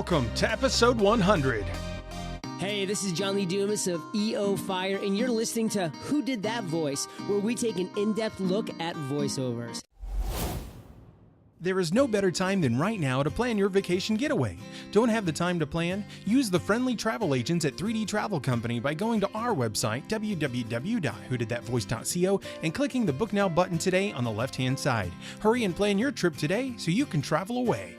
welcome to episode 100. Hey, this is John Lee Dumas of EO Fire, and you're listening to Who Did That Voice, where we take an in-depth look at voiceovers. There is no better time than right now to plan your vacation getaway. Don't have the time to plan? Use the friendly travel agents at 3D Travel Company by going to our website, www.whodidthatvoice.co, and clicking the Book Now button today on the left-hand side. Hurry and plan your trip today so you can travel away.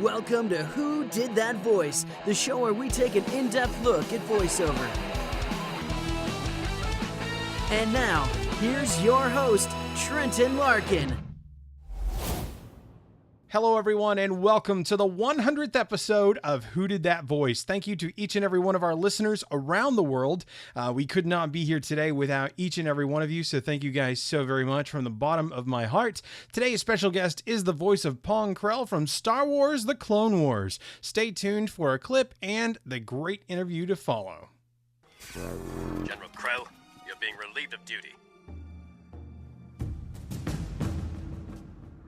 Welcome to Who Did That Voice, the show where we take an in-depth look at voiceover. And now, here's your host, Trenton Larkin. Hello, everyone, and welcome to the 100th episode of Who Did That Voice. Thank you to each and every one of our listeners around the world. We could not be here today without each and every one of you, so thank you guys so very much from the bottom of my heart. Today's special guest is the voice of Pong Krell from Star Wars: The Clone Wars. Stay tuned for a clip and the great interview to follow. General Krell, you're being relieved of duty.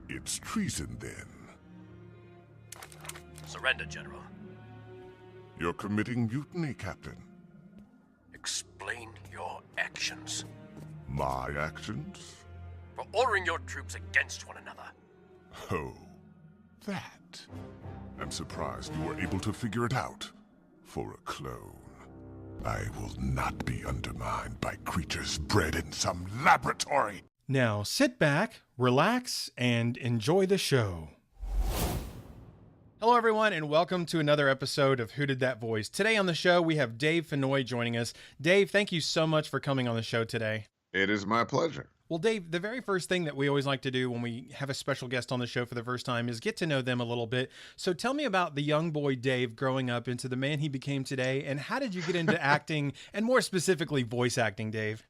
It's treason, then. Surrender, General. You're committing mutiny, Captain. Explain your actions. My actions? For ordering your troops against one another. Oh, that. I'm surprised you were able to figure it out. For a clone, I will not be undermined by creatures bred in some laboratory. Now sit back, relax, and enjoy the show. Hello, everyone, and welcome to another episode of Who Did That Voice. Today on the show, we have Dave Fennoy joining us. Dave, thank you so much for coming on the show today. It is my pleasure. Well, Dave, the very first thing that we always like to do when we have a special guest on the show for the first time is get to know them a little bit. So tell me about the young boy Dave growing up into the man he became today, and how did you get into acting, and more specifically, voice acting, Dave?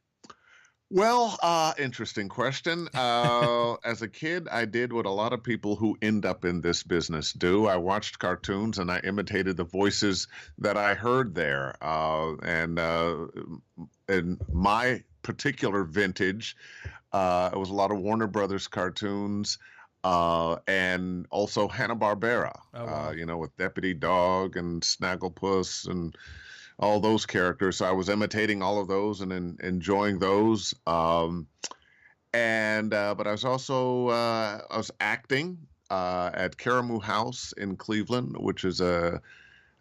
Well, interesting question. As a kid, I did what a lot of people who end up in this business do. I watched cartoons and I imitated the voices that I heard there. And in my particular vintage, it was a lot of Warner Brothers cartoons and also Hanna-Barbera, Oh, wow. With Deputy Dog and Snagglepuss and all those characters. So I was imitating all of those and enjoying those. But I was also I was acting at Caramoo House in Cleveland, which is I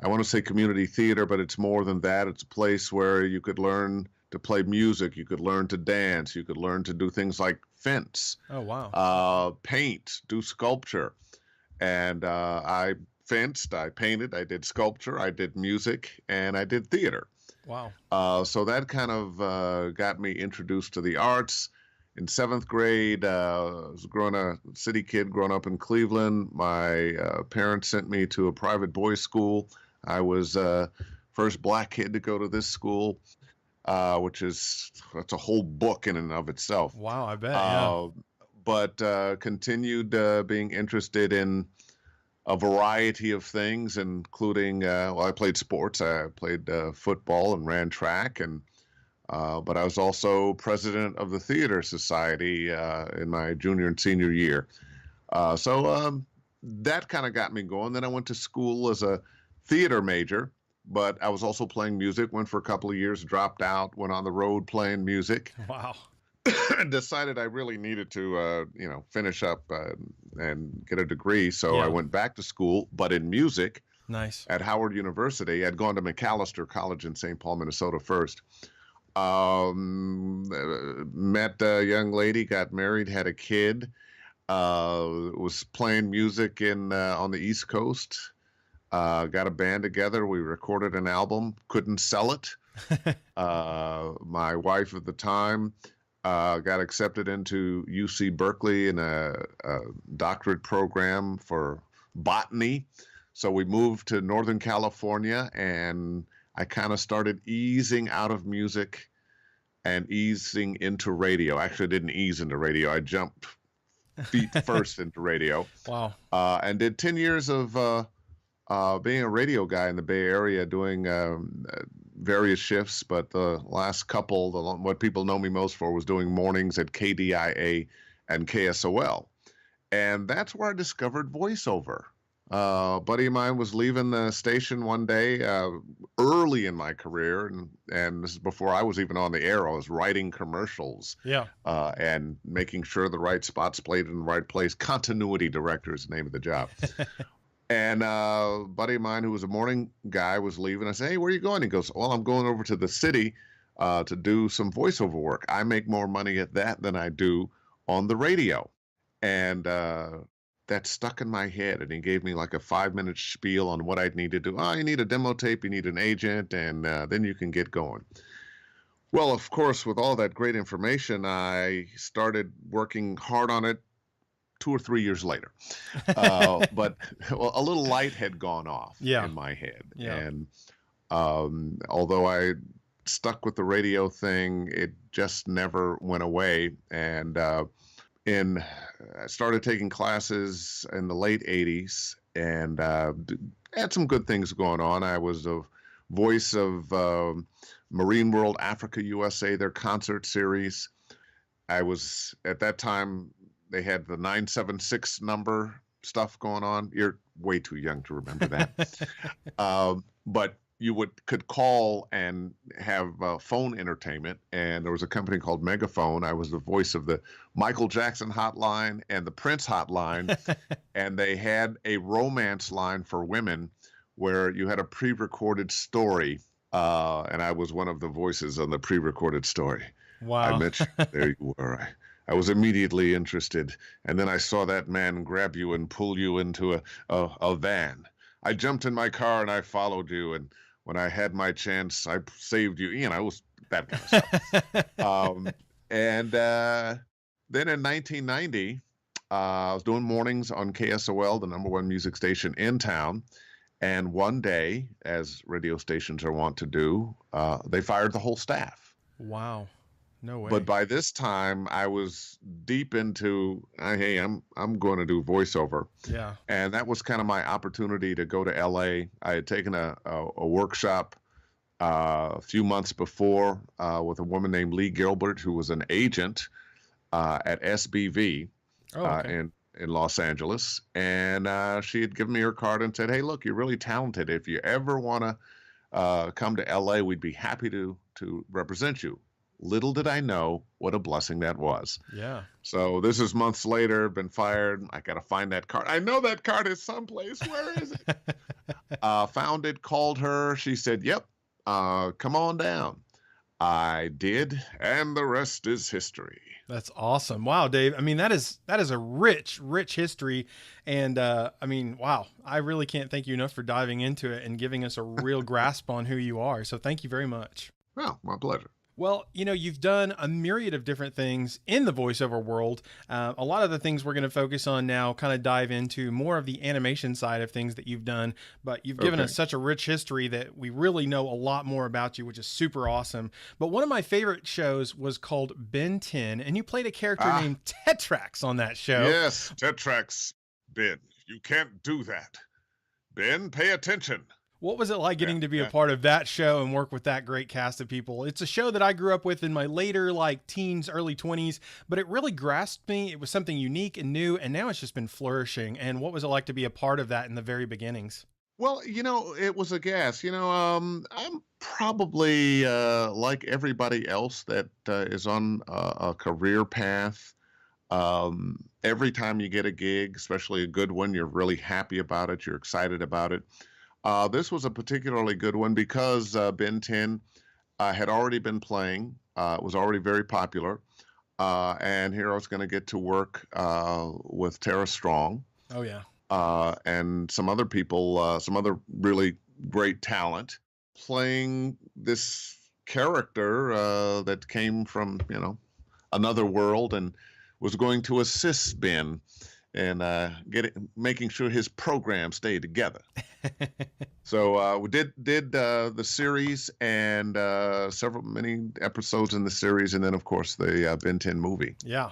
want to say community theater, but it's more than that. It's a place where you could learn to play music, you could learn to dance, you could learn to do things like fence, Oh, wow. paint, do sculpture. And I fenced, I painted, I did sculpture, I did music, and I did theater. Wow. So that kind of got me introduced to the arts. In 7th grade, I was a city kid growing up in Cleveland. My parents sent me to a private boys' school. I was first black kid to go to this school, that's a whole book in and of itself. Wow, I bet, yeah. But continued being interested in a variety of things, including, I played sports. I played football and ran track, but I was also president of the Theater Society in my junior and senior year. So that kind of got me going. Then I went to school as a theater major, but I was also playing music, went for a couple of years, dropped out, went on the road playing music. Wow. Decided I really needed to, finish up and get a degree. So Yeah. I went back to school, but in music Nice. at Howard University. I'd gone to McAllister College in St. Paul, Minnesota first. Met a young lady, got married, had a kid, was playing music on the East Coast, got a band together. We recorded an album, couldn't sell it. My wife at the time got accepted into UC Berkeley in a doctorate program for botany. So we moved to Northern California, and I kind of started easing out of music and easing into radio. Actually, I didn't ease into radio. I jumped feet first into radio. Wow. And did 10 years of being a radio guy in the Bay Area, doing various shifts, but the last couple, what people know me most for was doing mornings at KDIA and KSOL. And that's where I discovered voiceover. A buddy of mine was leaving the station one day, early in my career, and this is before I was even on the air. I was writing commercials, Yeah. and making sure the right spots played in the right place. Continuity director is the name of the job. And a buddy of mine who was a morning guy was leaving. I said, "Hey, where are you going?" He goes, "Well, I'm going over to the city to do some voiceover work. I make more money at that than I do on the radio." And that stuck in my head. And he gave me like a 5-minute spiel on what I'd need to do. Oh, you need a demo tape, you need an agent, and then you can get going. Well, of course, with all that great information, I started working hard on it 2 or 3 years later. But well, a little light had gone off in my head. Yeah. And although I stuck with the radio thing, it just never went away. And I started taking classes in the late 80s and had some good things going on. I was a voice of Marine World Africa USA, their concert series. I was, at that time, they had the 976 number stuff going on. You're way too young to remember that. But you could call and have phone entertainment, and there was a company called Megaphone. I was the voice of the Michael Jackson hotline and the Prince hotline, and they had a romance line for women where you had a pre-recorded story, and I was one of the voices on the pre-recorded story. Wow. I mentioned, there you were. I was immediately interested, and then I saw that man grab you and pull you into a van. I jumped in my car and I followed you, and when I had my chance, I saved you. You know, it was that kind of stuff. And then in 1990, I was doing mornings on KSOL, the #1 music station in town. And one day, as radio stations are wont to do, they fired the whole staff. Wow. No way. But by this time, I was deep into, hey, I'm going to do voiceover. Yeah. And that was kind of my opportunity to go to LA. I had taken a workshop a few months before with a woman named Lee Gilbert, who was an agent at SBV in Los Angeles. And she had given me her card and said, "Hey, look, you're really talented. If you ever want to come to LA, we'd be happy to represent you." Little did I know what a blessing that was. Yeah. So this is months later, been fired. I got to find that card. I know that card is someplace. Where is it? Found it, called her. She said, "Yep, come on down." I did, and the rest is history. That's awesome. Wow, Dave. I mean, that is a rich, rich history. And I mean, wow, I really can't thank you enough for diving into it and giving us a real grasp on who you are. So thank you very much. Well, my pleasure. Well, you know, you've done a myriad of different things in the voiceover world. A lot of the things we're going to focus on now kind of dive into more of the animation side of things that you've done, but you've given us such a rich history that we really know a lot more about you, which is super awesome. But one of my favorite shows was called Ben 10, and you played a character named Tetrax on that show. Yes, Tetrax. Ben, you can't do that. Ben, pay attention. What was it like getting to be a part of that show and work with that great cast of people? It's a show that I grew up with in my later teens, early 20s, but it really grasped me. It was something unique and new, and now it's just been flourishing. And what was it like to be a part of that in the very beginnings? Well, you know, it was a gas. You know, I'm probably like everybody else that is on a career path. Every time you get a gig, especially a good one, you're really happy about it. You're excited about it. This was a particularly good one because Ben 10 had already been playing. It was already very popular. And here I was going to get to work with Tara Strong. Oh, yeah. And some other people, some other really great talent, playing this character that came from, you know, another world and was going to assist Ben and making sure his program stayed together. So we did the series and many episodes in the series, and then of course the Ben 10 movie. Yeah,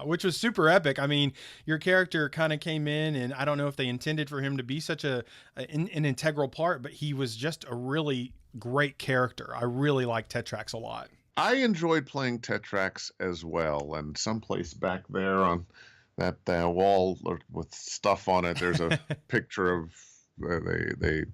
which was super epic. I mean, your character kind of came in, and I don't know if they intended for him to be such an integral part, but he was just a really great character. I really like Tetrax a lot. I enjoyed playing Tetrax as well, and someplace back there on wall with stuff on it. There's a picture of the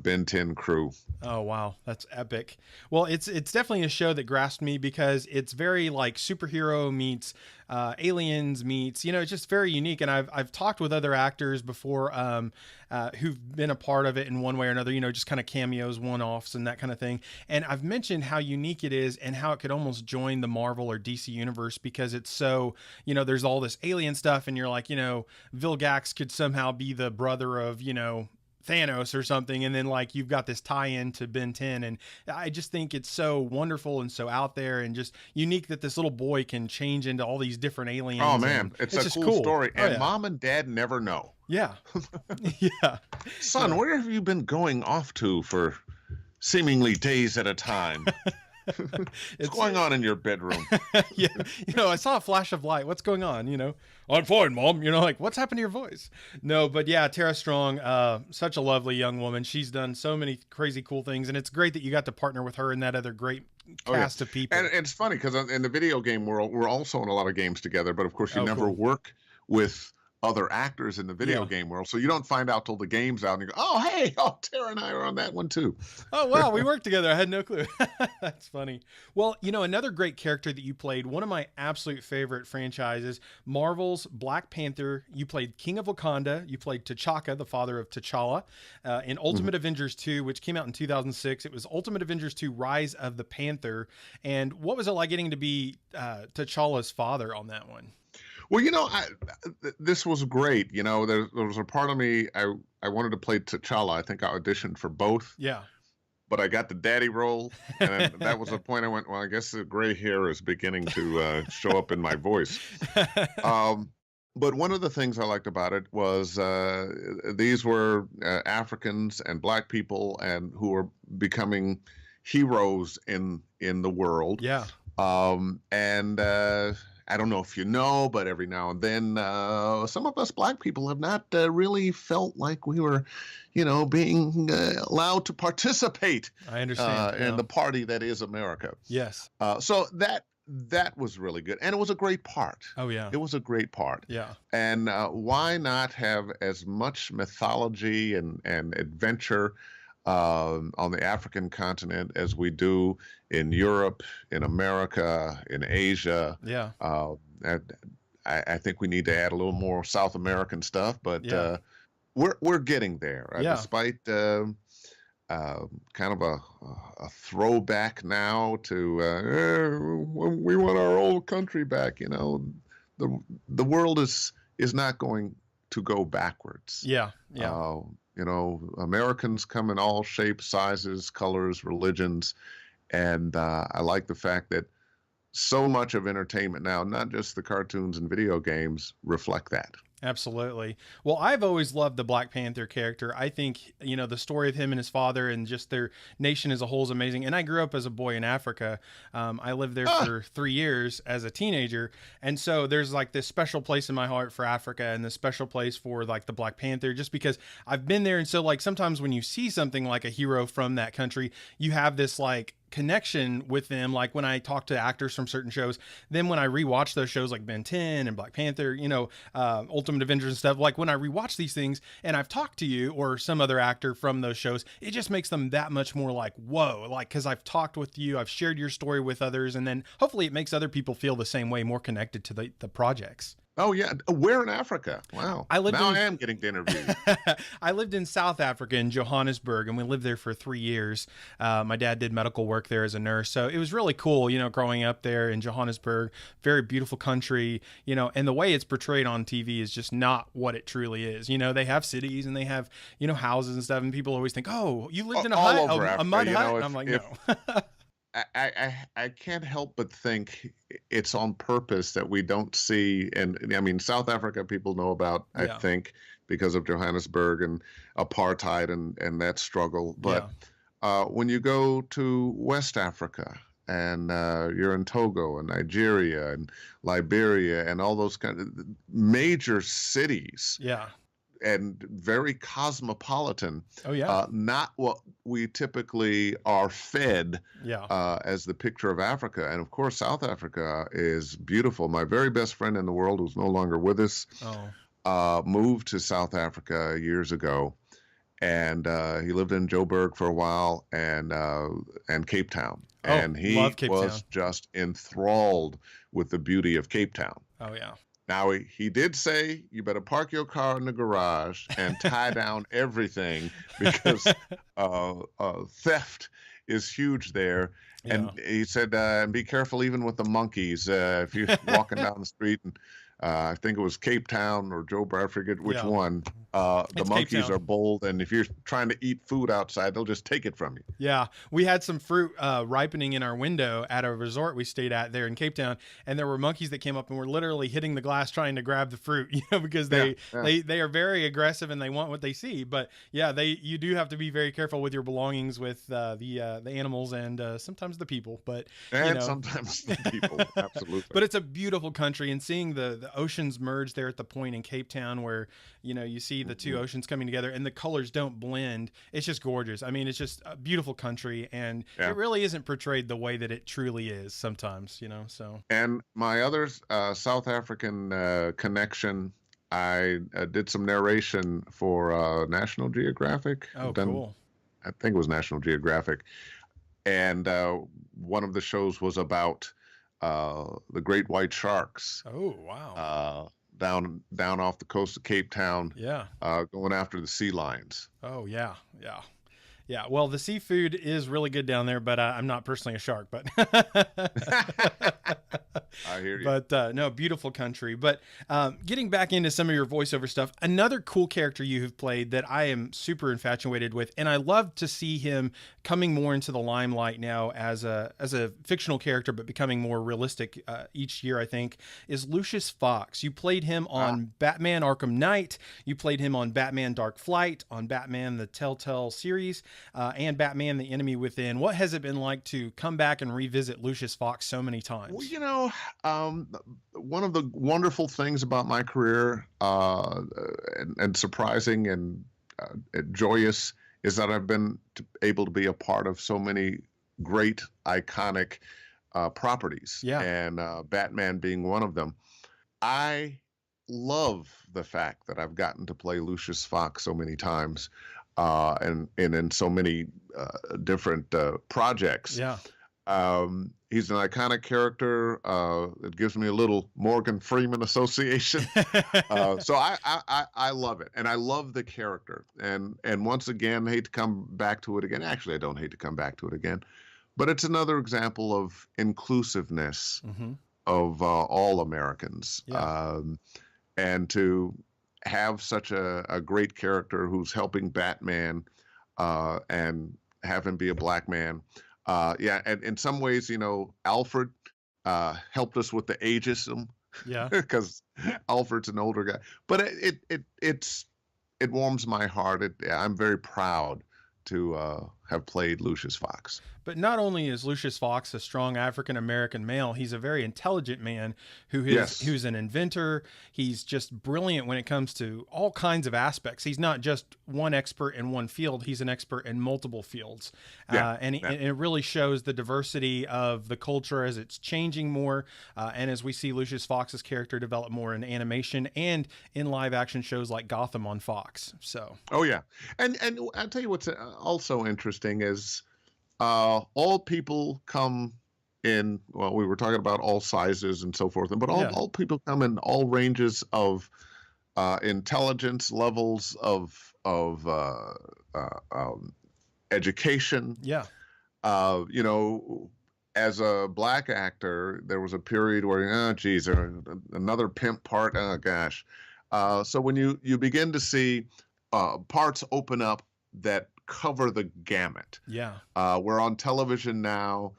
Ben 10 crew. Oh wow, that's epic. Well, it's definitely a show that grasped me because it's very like superhero meets aliens meets, it's just very unique. And I've talked with other actors before who've been a part of it in one way or another, just kind of cameos, one-offs and that kind of thing. And I've mentioned how unique it is and how it could almost join the Marvel or DC universe because it's so, there's all this alien stuff and you're like, Vilgax could somehow be the brother of, Thanos or something, and then like you've got this tie-in to Ben 10, and I just think it's so wonderful and so out there and just unique that this little boy can change into all these different aliens. Oh man, it's a just cool story, and yeah. Mom and Dad never know. Yeah. Yeah. Son, where have you been going off to for seemingly days at a time? What's going on in your bedroom? Yeah, I saw a flash of light. What's going on? I'm fine, Mom. Like, what's happened to your voice? No, but yeah, Tara Strong, such a lovely young woman. She's done so many crazy cool things, and it's great that you got to partner with her and that other great cast of people. And it's funny because in the video game world, we're also in a lot of games together, but of course you never cool. work with other actors in the video game world, so you don't find out till the game's out and you go, oh hey, Tara and I are on that one too. Oh wow, we worked together. I had no clue. That's funny. Well, another great character that you played, one of my absolute favorite franchises, Marvel's Black Panther. You played King of Wakanda. You played T'Chaka, the father of T'Challa, in Ultimate Avengers 2, which came out in 2006. It was Ultimate Avengers 2: Rise of the Panther. And what was it like getting to be T'Challa's father on that one? Well, this was great. There was a part of me, I wanted to play T'Challa. I think I auditioned for both. Yeah. But I got the daddy role, and that was the point I went, well, I guess the gray hair is beginning to show up in my voice. But one of the things I liked about it was these were Africans and Black people and who were becoming heroes in the world. Yeah. And I don't know if you know, but every now and then, some of us Black people have not really felt like we were, being allowed to participate. I understand. In the party that is America. Yes. So that was really good, and it was a great part. Oh yeah, it was a great part. Yeah. And why not have as much mythology and adventure on the African continent as we do in Europe, in America, in Asia? Yeah. I think we need to add a little more South American stuff, but we're getting there. Despite kind of a throwback now to we want our old country back. The world is not going to go backwards. Yeah. Yeah. Americans come in all shapes, sizes, colors, religions, and I like the fact that so much of entertainment now, not just the cartoons and video games, reflect that. Absolutely. Well, I've always loved the Black Panther character. I think, the story of him and his father and just their nation as a whole is amazing. And I grew up as a boy in Africa. I lived there for 3 years as a teenager. And so there's like this special place in my heart for Africa and this special place for like the Black Panther, just because I've been there. And so like sometimes when you see something like a hero from that country, you have this like connection with them. Like when I talk to actors from certain shows, then when I rewatch those shows like Ben 10 and Black Panther, Ultimate Avengers and stuff, like when I rewatch these things and I've talked to you or some other actor from those shows, it just makes them that much more like, whoa, like, cause I've talked with you, I've shared your story with others. And then hopefully it makes other people feel the same way, more connected to the projects. Oh yeah, where in Africa? Wow. I am getting to interview. I lived in South Africa in Johannesburg, and we lived there for 3 years. My dad did medical work there as a nurse, so it was really cool, growing up there in Johannesburg. Very beautiful country, and the way it's portrayed on TV is just not what it truly is. They have cities and they have houses and stuff, and people always think, oh, you lived in a hut, a mud hut. And I'm like, no. I can't help but think it's on purpose that we don't see, and I mean, South Africa people know about, I think, because of Johannesburg and apartheid and that struggle. But when you go to West Africa and you're in Togo and Nigeria and Liberia and all those kind of major cities, and very cosmopolitan. Oh yeah. Not what we typically are fed Yeah. as the picture of Africa. And of course, South Africa is beautiful. My very best friend in the world, who's no longer with us, moved to South Africa years ago, and he lived in Joburg for a while, and Cape Town. And he was just enthralled with the beauty of Cape Town. Oh yeah. Now, he did say, you better park your car in the garage and tie down everything, because theft is huge there. Yeah. And he said, and be careful even with the monkeys. If you're walking down the street, and I think it was Cape Town or Joburg, I forget which one. The monkeys are bold, and if you're trying to eat food outside, they'll just take it from you. Yeah, we had some fruit ripening in our window at a resort we stayed at there in Cape Town, and there were monkeys that came up and were literally hitting the glass trying to grab the fruit, because they are very aggressive and they want what they see. But yeah, you do have to be very careful with your belongings with the animals and sometimes the people. But sometimes the people, absolutely. But it's a beautiful country, and seeing the oceans merge there at the point in Cape Town where you see the two oceans coming together and the colors don't blend. It's just gorgeous. I mean, it's just a beautiful country, and it really isn't portrayed the way that it truly is sometimes, so. And my other South African connection, I did some narration for National Geographic. Oh, cool. I think it was National Geographic. And one of the shows was about the great white sharks. Oh, wow. Down off the coast of Cape Town, going after the sea lions. Oh yeah. Well, the seafood is really good down there, but I'm not personally a shark. But I hear you. But no, beautiful country. But getting back into some of your voiceover stuff, another cool character you have played that I am super infatuated with, and I love to see him coming more into the limelight now as a fictional character, but becoming more realistic each year, I think, is Lucius Fox. You played him on Batman Arkham Knight. You played him on Batman Dark Flight, on Batman the Telltale series, and Batman the Enemy Within. What has it been like to come back and revisit Lucius Fox so many times? Well, one of the wonderful things about my career, and surprising and joyous, is that I've been able to be a part of so many great, iconic properties. Yeah. And Batman being one of them. I love the fact that I've gotten to play Lucius Fox so many times, and in so many different projects. Yeah. He's an iconic character. It gives me a little Morgan Freeman association. So I love it, and I love the character. And once again, hate to come back to it again. Actually, I don't hate to come back to it again, but it's another example of inclusiveness of all Americans. Yeah. And to have such a great character who's helping Batman, and have him be a black man. And in some ways, Alfred helped us with the ageism. Yeah. Because Alfred's an older guy. But it warms my heart. I'm very proud to have played Lucius Fox. But not only is Lucius Fox a strong African-American male, he's a very intelligent man who's an inventor. He's just brilliant when it comes to all kinds of aspects. He's not just one expert in one field. He's an expert in multiple fields. And it really shows the diversity of the culture as it's changing more. And as we see Lucius Fox's character develop more in animation and in live action shows like Gotham on Fox. So. Oh, yeah. And I'll tell you what's also interesting is all people come in, well, we were talking about all sizes and so forth, but all people come in all ranges of intelligence levels, of education. Yeah. As a black actor, there was a period where, another pimp part, oh gosh. So when you begin to see parts open up that cover the gamut. Yeah. We're on television now.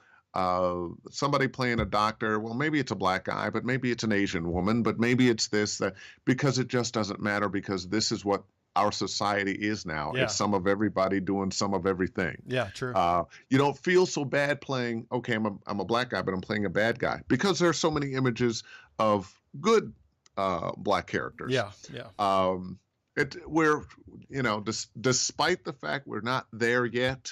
Somebody playing a doctor. Well, maybe it's a black guy, but maybe it's an Asian woman, but maybe it's this, that, because it just doesn't matter, because this is what our society is now. Yeah. It's some of everybody doing some of everything. Yeah, true. You don't feel so bad playing, okay, I'm a black guy, but I'm playing a bad guy, because there's so many images of good black characters. Yeah, yeah. We're, despite the fact we're not there yet,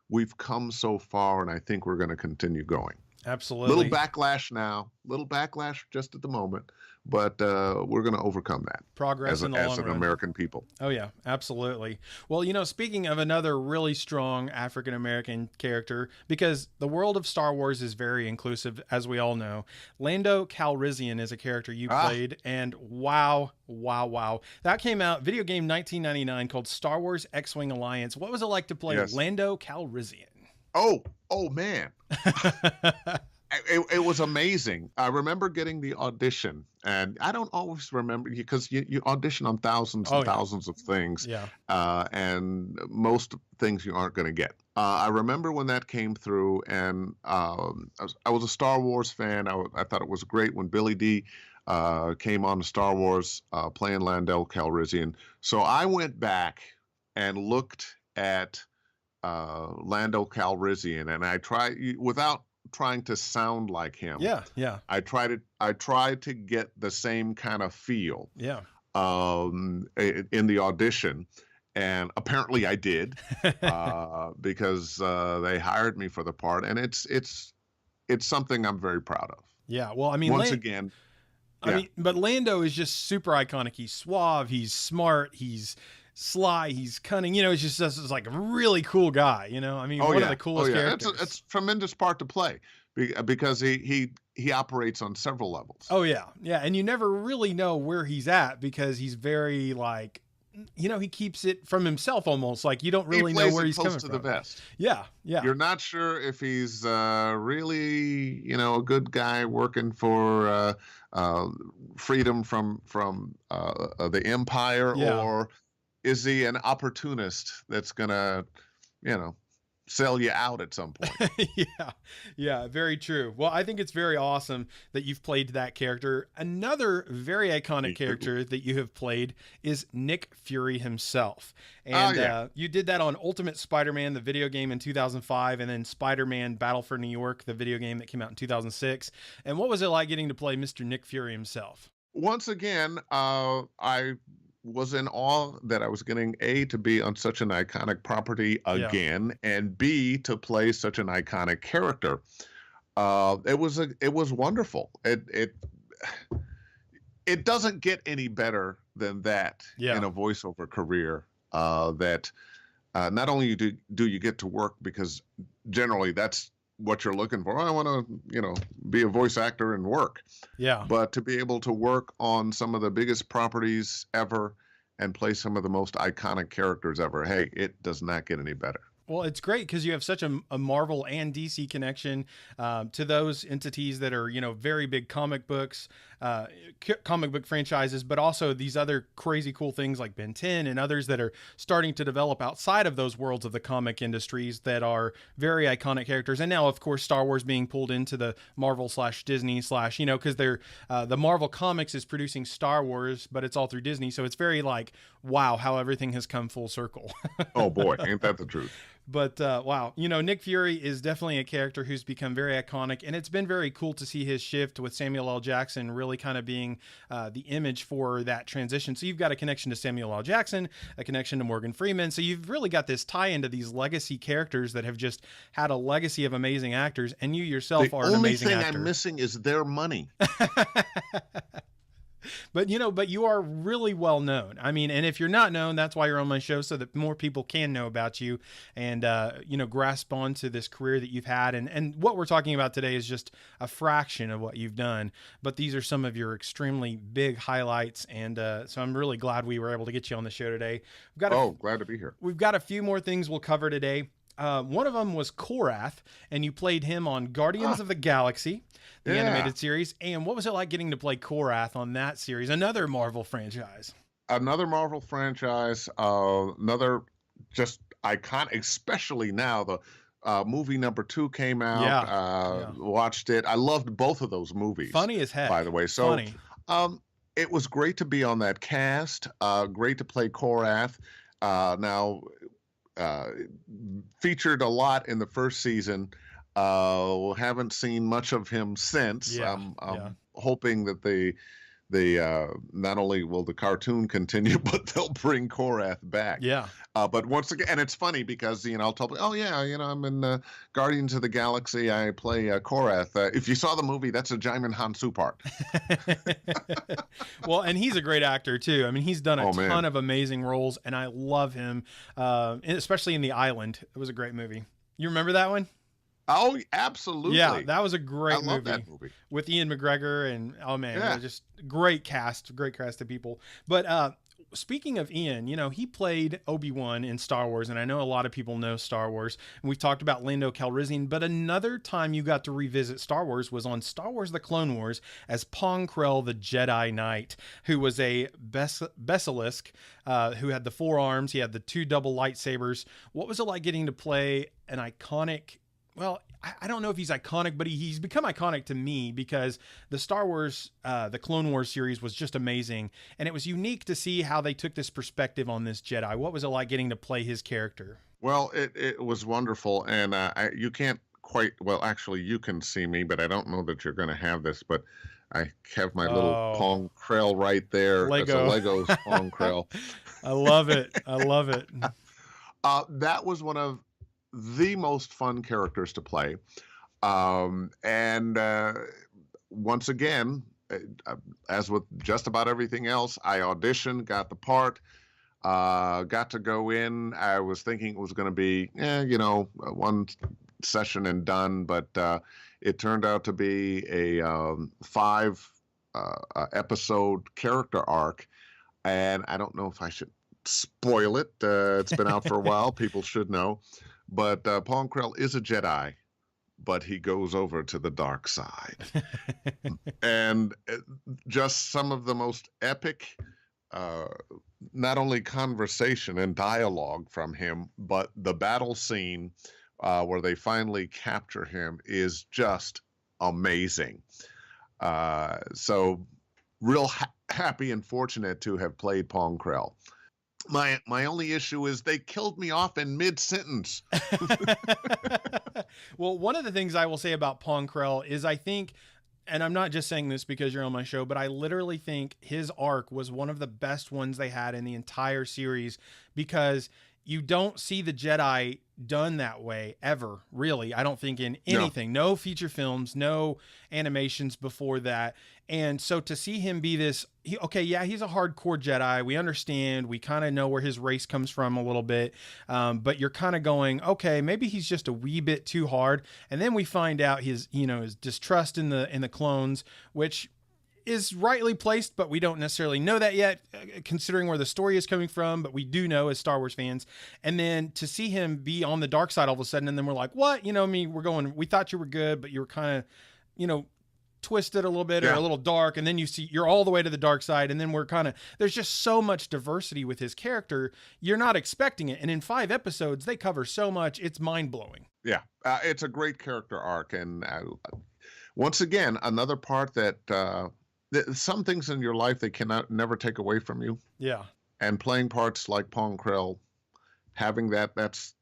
we've come so far, and I think we're going to continue going. Absolutely. Little backlash just at the moment, but we're going to overcome that. Progress in the long as an run. American people. Oh yeah, absolutely. Well, speaking of another really strong African American character, because the world of Star Wars is very inclusive, as we all know, Lando Calrissian is a character you played, and wow. That came out, video game 1999 called Star Wars X-Wing Alliance. What was it like to play Lando Calrissian? Oh man. It was amazing. I remember getting the audition, and I don't always remember because you audition on thousands and thousands of things, and most things you aren't going to get. I remember when that came through, and I was a Star Wars fan. I thought it was great when Billy D came on Star Wars playing Lando Calrissian. So I went back and looked at Lando Calrissian, and I tried without trying to sound like him. I tried to get the same kind of feel. In the audition, and apparently I did, because they hired me for the part, and it's something I'm very proud of. Yeah, well, I mean, but Lando is just super iconic. He's suave, he's smart, he's sly, he's cunning. He's just like a really cool guy. I mean, one of the coolest characters. It's a tremendous part to play because he operates on several levels. Oh yeah, and you never really know where he's at because he's very like, he keeps it from himself almost. Like you don't really know where he's coming from. He plays it close to the vest. Yeah. You're not sure if he's really a good guy working for freedom from the Empire, or is he an opportunist that's gonna, sell you out at some point? Yeah, very true. Well, I think it's very awesome that you've played that character. Another very iconic character that you have played is Nick Fury himself. And you did that on Ultimate Spider-Man, the video game, in 2005, and then Spider-Man Battle for New York, the video game that came out in 2006. And what was it like getting to play Mr. Nick Fury himself? Once again, I was in awe that I was getting A, to be on such an iconic property again, and B, to play such an iconic character. It was wonderful. It doesn't get any better than that in a voiceover career. That not only do you get to work, because generally that's what you're looking for. I want to, be a voice actor and work. But to be able to work on some of the biggest properties ever and play some of the most iconic characters ever, hey, it does not get any better. Well, it's great because you have such a Marvel and DC connection to those entities that are, very big comic book franchises, but also these other crazy cool things like Ben 10 and others that are starting to develop outside of those worlds of the comic industries that are very iconic characters. And now, of course, Star Wars being pulled into the Marvel / Disney / because they're the Marvel Comics is producing Star Wars, but it's all through Disney. So it's very like, wow, how everything has come full circle. Oh boy, ain't that the truth? But wow, Nick Fury is definitely a character who's become very iconic, and it's been very cool to see his shift with Samuel L. Jackson really kind of being the image for that transition. So you've got a connection to Samuel L. Jackson, a connection to Morgan Freeman. So you've really got this tie into these legacy characters that have just had a legacy of amazing actors, and you yourself are an amazing actor. The only thing I'm missing is their money. But you are really well known. I mean, and if you're not known, that's why you're on my show, so that more people can know about you and, grasp onto this career that you've had. And what we're talking about today is just a fraction of what you've done. But these are some of your extremely big highlights. And so I'm really glad we were able to get you on the show today. Glad to be here. We've got a few more things we'll cover today. One of them was Korath, and you played him on Guardians of the Galaxy, the animated series. And what was it like getting to play Korath on that series? Another Marvel franchise. Another Marvel franchise. Another just iconic, especially now. The movie number 2 came out. Watched it. I loved both of those movies. Funny as heck. By the way. So, it was great to be on that cast. Great to play Korath. Now, featured a lot in the first season. Haven't seen much of him since. I'm hoping that not only will the cartoon continue, but they'll bring Korath back. Yeah. But once again, and it's funny because I'll tell people, oh yeah, I'm in Guardians of the Galaxy. I play Korath. If you saw the movie, that's a Jaimin Hansu part. Well, and he's a great actor too. I mean, he's done a ton man. of amazing roles, and I love him, especially in The Island. It was a great movie. You remember that one? Oh, absolutely. Yeah, that was a great love that movie with Ian McGregor, and oh man, Yeah. it was just great cast of people. But speaking of Ian, he played Obi-Wan in Star Wars, and I know a lot of people know Star Wars, and we've talked about Lando Calrissian, but another time you got to revisit Star Wars was on Star Wars The Clone Wars as Pong Krell, the Jedi Knight, who was a basilisk, who had the 4 arms. He had the 2 double lightsabers. What was it like getting to play an iconic... Well, I don't know if he's iconic, but he's become iconic to me because the Star Wars, the Clone Wars series was just amazing. And it was unique to see how they took this perspective on this Jedi. What was it like getting to play his character? Well, it was wonderful. And you can't quite, well, actually, you can see me, but I don't know that you're going to have this, but I have my little Pong Krell right there. Lego. It's a Lego Pong Krell. I love it. I love it. That was one of the most fun characters to play. And once again, as with just about everything else, I auditioned, got the part, got to go in. I was thinking it was going to be, one session and done, but it turned out to be a 5 episode character arc. And I don't know if I should spoil it. It's been out for a while. People should know. But Pong Krell is a Jedi, but he goes over to the dark side. And just some of the most epic, not only conversation and dialogue from him, but the battle scene where they finally capture him is just amazing. So real happy and fortunate to have played Pong Krell. My only issue is they killed me off in mid-sentence. Well, one of the things I will say about Pong Krell is I think, and I'm not just saying this because you're on my show, but I literally think his arc was one of the best ones they had in the entire series because you don't see the Jedi done that way ever, really. I don't think in anything. No feature films, no animations before that. And so to see him be this, he's a hardcore Jedi. We understand. We kind of know where his race comes from a little bit. But you're kind of going, okay, maybe he's just a wee bit too hard. And then we find out his distrust in the clones, which is rightly placed, but we don't necessarily know that yet, considering where the story is coming from, but we do know as Star Wars fans. And then to see him be on the dark side all of a sudden, and then we're like, what? We thought you were good, but you were kind of, twisted a little bit or a little dark. And then you're all the way to the dark side. And then there's just so much diversity with his character. You're not expecting it. And in 5 episodes, they cover so much. It's mind blowing. Yeah. It's a great character arc. And once again, another part that, some things in your life they cannot never take away from you. Yeah. And playing parts like Pong Krell, having that's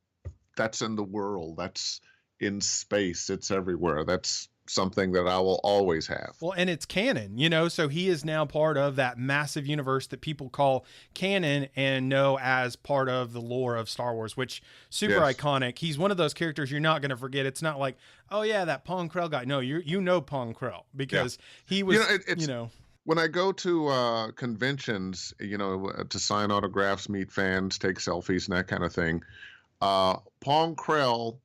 in the world, that's in space, it's everywhere. That's something that I will always have. Well, and it's canon, so he is now part of that massive universe that people call canon and know as part of the lore of Star Wars, which super iconic. He's one of those characters you're not going to forget. It's not like, oh yeah, that Pong Krell guy. No, you know Pong Krell because he was, When I go to conventions, to sign autographs, meet fans, take selfies and that kind of thing, Pong Krell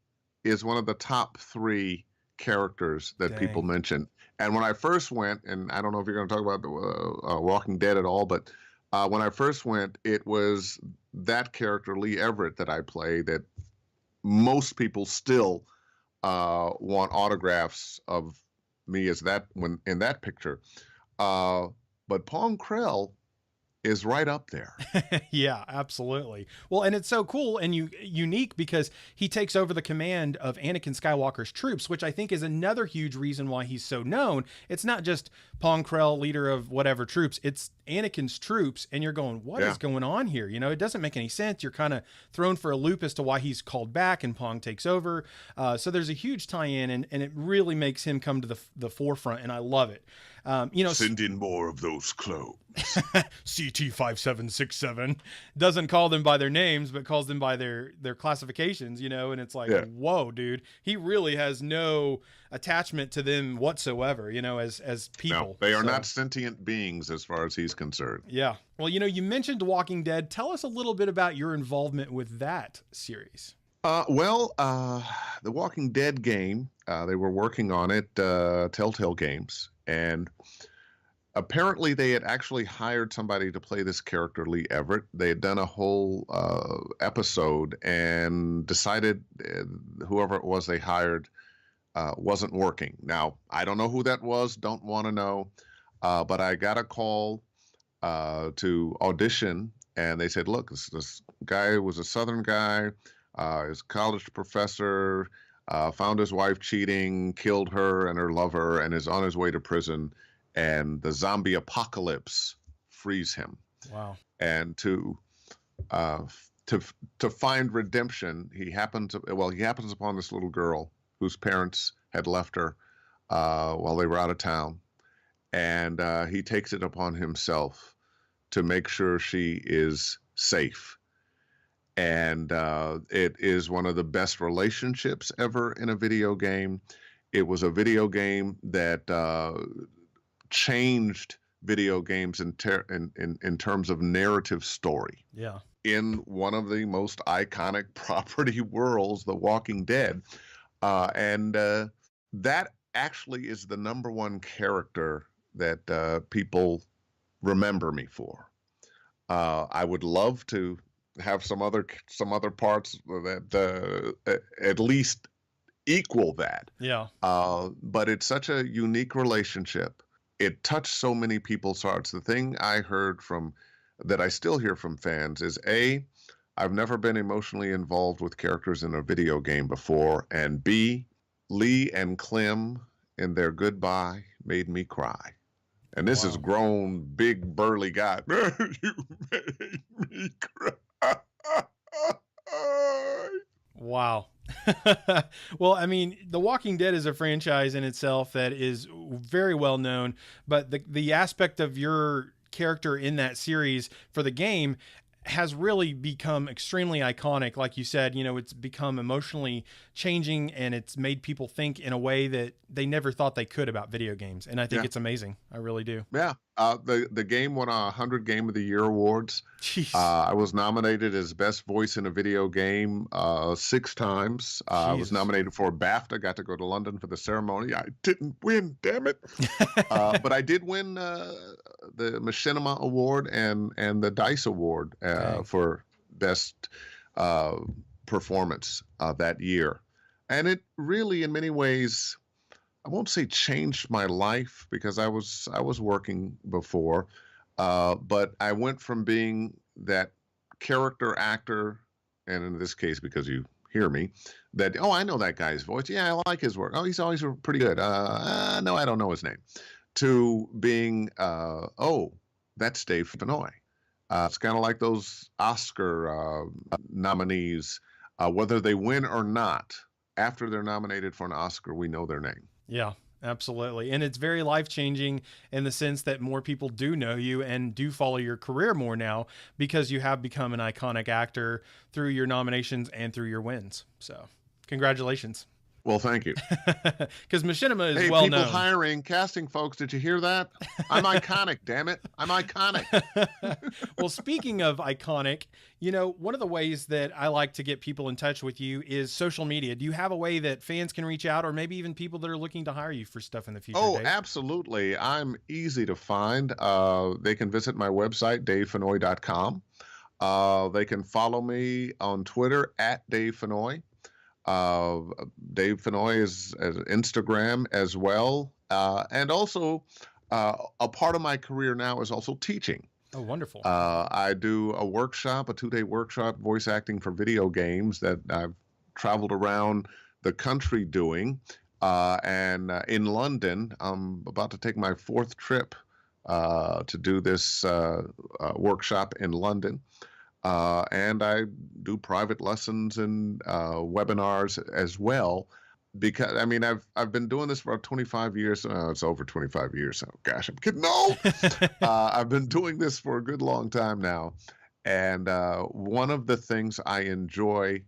is one of the top 3 characters that people mention. And when I first went, and I don't know if you're going to talk about the Walking Dead at all, but when I first went, it was that character, Lee Everett, that I play, that most people still want autographs of me as that when in that picture. But Pong Krell is right up there. Yeah, absolutely. Well, and it's so cool and unique because he takes over the command of Anakin Skywalker's troops, which I think is another huge reason why he's so known. It's not just Pong Krell, leader of whatever troops, it's Anakin's troops, and you're going, what is going on here? It doesn't make any sense. You're kind of thrown for a loop as to why he's called back and Pong takes over. So there's a huge tie-in, and it really makes him come to the forefront, and I love it. Send in more of those clones. CT5767 doesn't call them by their names, but calls them by their classifications, and it's like, whoa, dude, he really has no attachment to them whatsoever, as people. No, they are not sentient beings as far as he's concerned. Yeah. Well, you mentioned Walking Dead. Tell us a little bit about your involvement with that series. The Walking Dead game, they were working on it, Telltale Games, and apparently they had actually hired somebody to play this character, Lee Everett. They had done a whole episode and decided whoever it was they hired wasn't working. Now, I don't know who that was, don't want to know, but I got a call to audition, and they said, look, this guy was a Southern guy, is a college professor, found his wife cheating, killed her and her lover, and is on his way to prison, and the zombie apocalypse frees him. Wow. And to find redemption, he happens upon this little girl whose parents had left her while they were out of town, and he takes it upon himself to make sure she is safe. And it is one of the best relationships ever in a video game. It was a video game that changed video games in terms of narrative story. Yeah. In one of the most iconic property worlds, The Walking Dead. And that actually is the number one character that people remember me for. I would love to have some other parts that at least equal that. Yeah. But it's such a unique relationship. It touched so many people's hearts. The thing I heard that I still hear from fans is I've never been emotionally involved with characters in a video game before, and B, Lee and Clem in their goodbye made me cry. And this is grown, big, burly guy. You made me cry. Wow. Well, I mean, The Walking Dead is a franchise in itself that is very well known, but the aspect of your character in that series for the game has really become extremely iconic. Like you said, it's become emotionally changing, and it's made people think in a way that they never thought they could about video games. And I think it's amazing. I really do. Yeah. The game won 100 Game of the Year awards. Jeez. I was nominated as best voice in a video game 6 times. I was nominated for a BAFTA. Got to go to London for the ceremony. I didn't win, damn it. But I did win the Machinima Award and the DICE Award for best performance that year. And it really, in many ways, I won't say changed my life, because I was working before, but I went from being that character actor, and in this case, because you hear me, that, I know that guy's voice. Yeah, I like his work. Oh, he's always pretty good. No, I don't know his name. To being, that's Dave Fennoy. It's kind of like those Oscar nominees, whether they win or not, after they're nominated for an Oscar, we know their name. Yeah, absolutely. And it's very life-changing in the sense that more people do know you and do follow your career more now, because you have become an iconic actor through your nominations and through your wins. So congratulations. Well, thank you. Because Machinima is well known. Hey, people hiring, casting folks, did you hear that? I'm iconic, damn it. I'm iconic. Well, speaking of iconic, one of the ways that I like to get people in touch with you is social media. Do you have a way that fans can reach out, or maybe even people that are looking to hire you for stuff in the future? Oh, Dave? Absolutely. I'm easy to find. They can visit my website, davefennoy.com. They can follow me on Twitter at Dave Fennoy. Dave Fennoy is Instagram as well. And also, a part of my career now is also teaching. Oh, wonderful. I do a 2-day workshop, voice acting for video games, that I've traveled around the country doing. And in London, I'm about to take my 4th trip to do this workshop in London. And I do private lessons and webinars as well. because I mean I've been doing this for about 25 years. It's over 25 years. Oh gosh, I'm kidding. No, I've been doing this for a good long time now, and one of the things I enjoy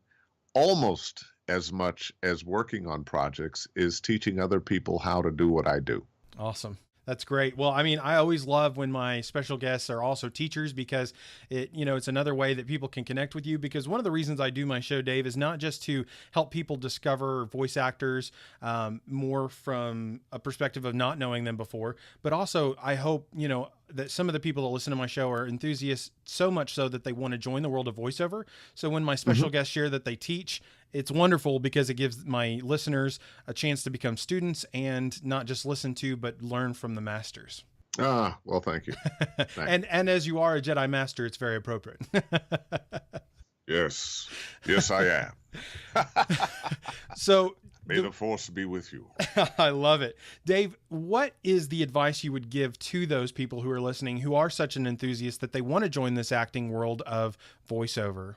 almost as much as working on projects is teaching other people how to do what I do. Awesome. That's great. Well, I mean, I always love when my special guests are also teachers because it's another way that people can connect with you. Because one of the reasons I do my show, Dave, is not just to help people discover voice actors more from a perspective of not knowing them before, but also I hope, that some of the people that listen to my show are enthusiasts so much so that they want to join the world of voiceover. So when my special guests share that they teach, it's wonderful because it gives my listeners a chance to become students and not just listen to, but learn from the masters. Ah, well, thank you. And as you are a Jedi Master, it's very appropriate. Yes, I am. So may the Force be with you. I love it. Dave, what is the advice you would give to those people who are listening who are such an enthusiast that they want to join this acting world of voiceover?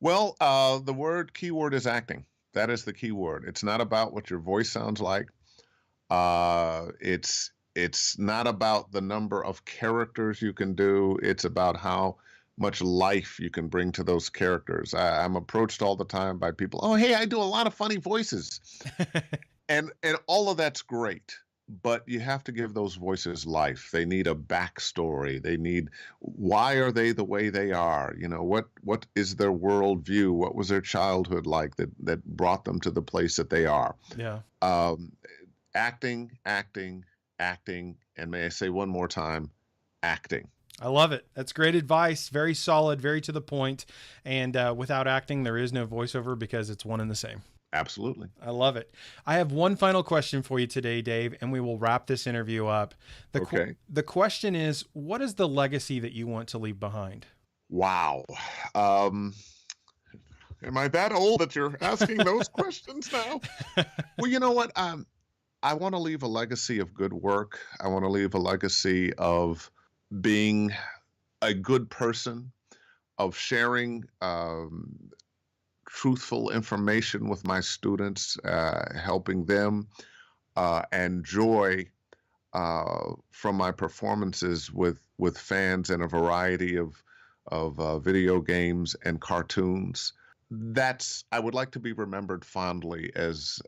Well, the keyword is acting. That is the key word. It's not about what your voice sounds like. It's not about the number of characters you can do. It's about how much life you can bring to those characters. I'm approached all the time by people. Oh, hey, I do a lot of funny voices, and all of that's great. But you have to give those voices life. They need a backstory. They need, why are they the way they are? What is their worldview? What was their childhood like that brought them to the place that they are? Yeah. Acting, and may I say one more time, acting. I love it. That's great advice. Very solid, very to the point. And without acting, there is no voiceover because it's one and the same. Absolutely. I love it. I have one final question for you today, Dave, and we will wrap this interview up. The question is, what is the legacy that you want to leave behind? Wow. Am I that old that you're asking those questions now? Well, you know what? I want to leave a legacy of good work. I want to leave a legacy of being a good person, of sharing truthful information with my students, helping them, and joy from my performances with fans in a variety of video games and cartoons. I would like to be remembered fondly as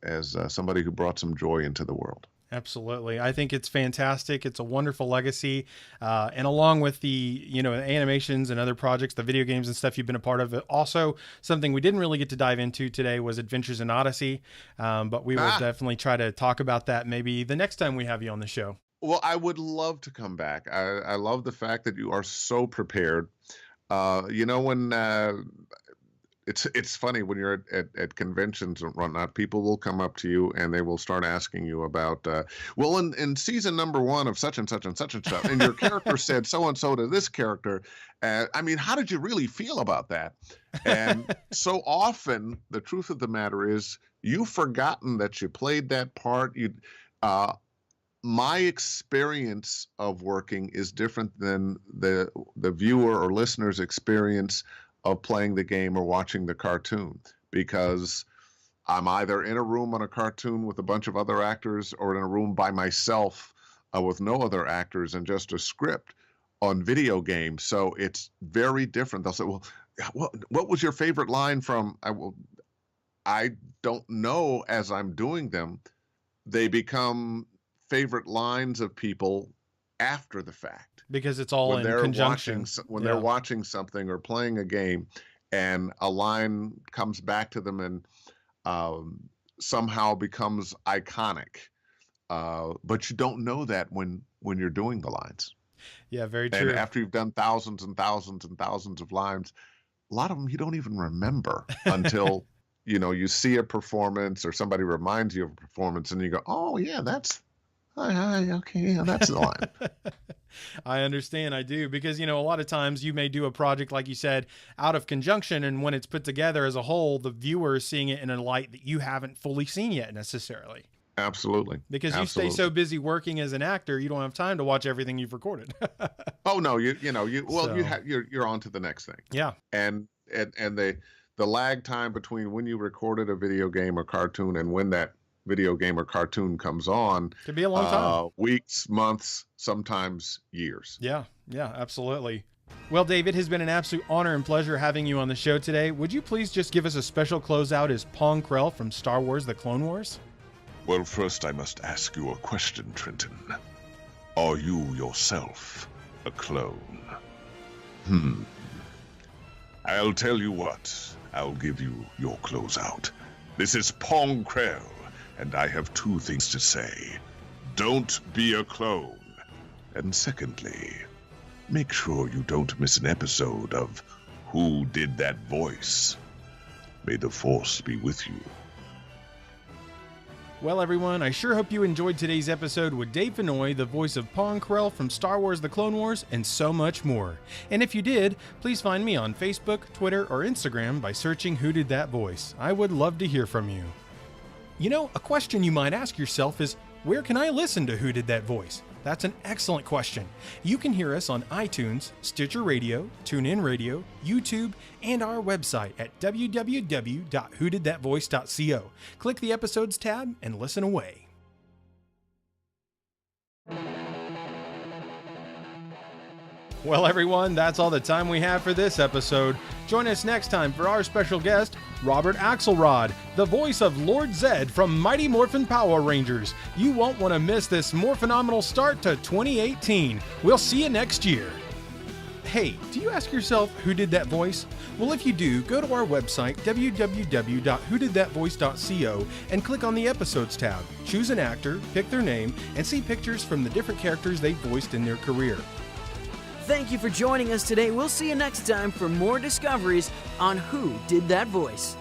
somebody who brought some joy into the world. Absolutely. I think it's fantastic. It's a wonderful legacy. And along with the, animations and other projects, the video games and stuff you've been a part of, also something we didn't really get to dive into today was Adventures in Odyssey. But we will definitely try to talk about that maybe the next time we have you on the show. Well, I would love to come back. I love the fact that you are so prepared. When it's funny when you're at conventions and whatnot, people will come up to you and they will start asking you about, in season number 1 of such and such and such and such, and your character said so-and-so to this character. How did you really feel about that? And so often the truth of the matter is you've forgotten that you played that part. My experience of working is different than the viewer or listener's experience of playing the game or watching the cartoon, because I'm either in a room on a cartoon with a bunch of other actors or in a room by myself with no other actors and just a script on video games. So it's very different. They'll say, well, what was your favorite line from? I don't know as I'm doing them. They become favorite lines of people after the fact. Because it's all in conjunction. They're watching something or playing a game and a line comes back to them and somehow becomes iconic. But you don't know that when you're doing the lines. Yeah, very true. And after you've done thousands and thousands and thousands of lines, a lot of them you don't even remember until you see a performance or somebody reminds you of a performance and you go, oh yeah, that's okay, yeah, that's the line. I understand. I do. Because, a lot of times you may do a project, like you said, out of conjunction. And when it's put together as a whole, the viewer is seeing it in a light that you haven't fully seen yet necessarily. Absolutely. Because you stay so busy working as an actor, you don't have time to watch everything you've recorded. Oh, no, you're on to the next thing. Yeah. And the lag time between when you recorded a video game or cartoon and when that video game or cartoon comes on. Could be a long time. Weeks, months, sometimes years. Yeah, absolutely. Well, Dave, it has been an absolute honor and pleasure having you on the show today. Would you please just give us a special closeout as Pong Krell from Star Wars The Clone Wars? Well, first I must ask you a question, Trenton. Are you yourself a clone? I'll tell you what. I'll give you your closeout. This is Pong Krell, and I have two things to say. Don't be a clone. And secondly, make sure you don't miss an episode of Who Did That Voice? May the Force be with you. Well, everyone, I sure hope you enjoyed today's episode with Dave Fennoy, the voice of Pong Krell from Star Wars The Clone Wars, and so much more. And if you did, please find me on Facebook, Twitter, or Instagram by searching Who Did That Voice. I would love to hear from you. You know, a question you might ask yourself is, where can I listen to Who Did That Voice? That's an excellent question. You can hear us on iTunes, Stitcher Radio, TuneIn Radio, YouTube, and our website at www.whodidthatvoice.co. Click the Episodes tab and listen away. Well, everyone, that's all the time we have for this episode. Join us next time for our special guest, Robert Axelrod, the voice of Lord Zed from Mighty Morphin Power Rangers. You won't want to miss this more phenomenal start to 2018. We'll see you next year. Hey, do you ask yourself who did that voice? Well, if you do, go to our website, www.whodidthatvoice.co, and click on the Episodes tab. Choose an actor, pick their name, and see pictures from the different characters they voiced in their career. Thank you for joining us today. We'll see you next time for more discoveries on Who Did That Voice.